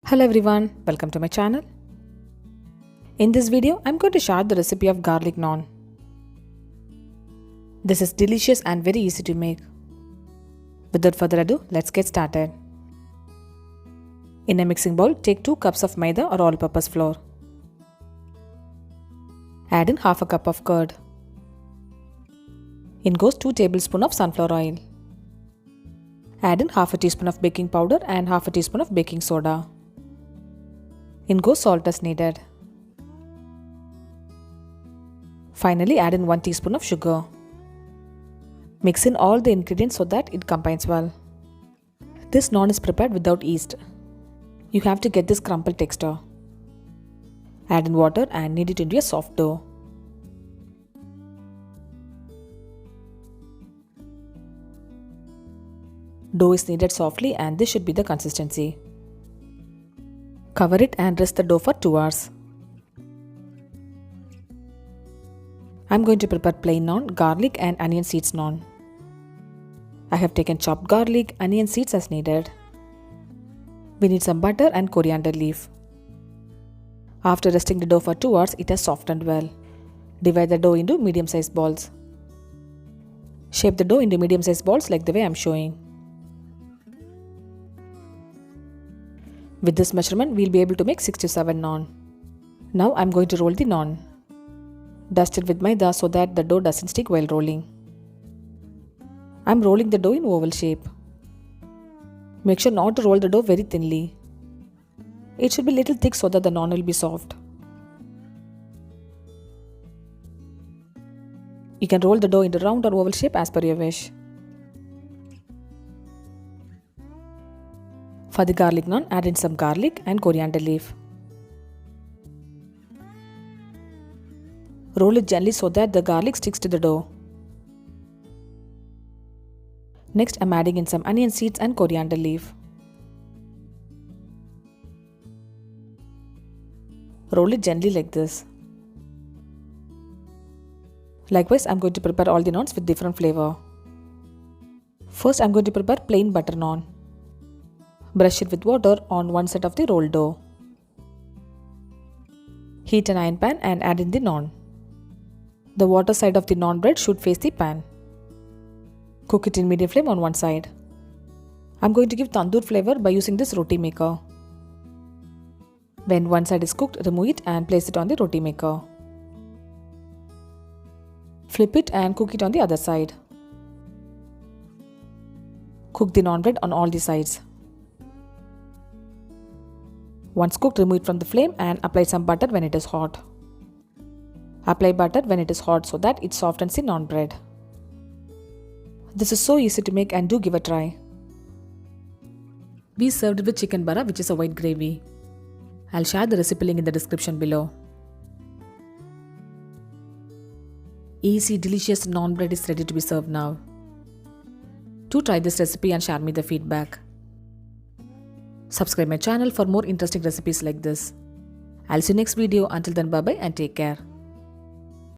Hello everyone, welcome to my channel. In this video, I'm going to share the recipe of garlic naan. This is delicious and very easy to make. Without further ado, let's get started. In a mixing bowl, take 2 cups of maida or all-purpose flour. Add in half a cup of curd. In goes 2 tablespoons of sunflower oil. Add in half a teaspoon of baking powder and half a teaspoon of baking soda. In goes salt as needed. Finally, add in 1 teaspoon of sugar. Mix in all the ingredients so that it combines well. This naan is prepared without yeast. You have to get this crumpled texture. Add in water and knead it into a soft dough. Dough is kneaded softly and this should be the consistency. Cover it and rest the dough for 2 hours. I'm going to prepare plain naan, garlic and onion seeds naan. I have taken chopped garlic, onion seeds as needed. We need some butter and coriander leaf. After resting the dough for 2 hours, it has softened well. Divide the dough into medium-sized balls. Shape the dough into medium-sized balls like the way I'm showing. With this measurement, we'll be able to make 6 to 7 naan. Now I'm going to roll the naan. Dust it with maida so that the dough doesn't stick while rolling. I'm rolling the dough in oval shape. Make sure not to roll the dough very thinly. It should be little thick so that the naan will be soft. You can roll the dough into round or oval shape as per your wish. For the garlic naan, add in some garlic and coriander leaf. Roll it gently so that the garlic sticks to the dough. Next, I'm adding in some onion seeds and coriander leaf. Roll it gently like this. Likewise, I'm going to prepare all the naans with different flavor. First, I'm going to prepare plain butter naan. Brush it with water on one side of the rolled dough. Heat an iron pan and add in the naan. The water side of the naan bread should face the pan. Cook it in medium flame on one side. I'm going to give tandoor flavor by using this roti maker. When one side is cooked, remove it and place it on the roti maker. Flip it and cook it on the other side. Cook the naan bread on all the sides. Once cooked, remove it from the flame and apply some butter when it is hot. Apply butter when it is hot so that it softens the naan bread. This is so easy to make and do give a try. We served it with chicken bara, which is a white gravy. I'll share the recipe link in the description below. Easy, delicious naan bread is ready to be served now. Do try this recipe and share me the feedback. Subscribe my channel for more interesting recipes like this. I'll see you next video. Until then, bye bye and take care.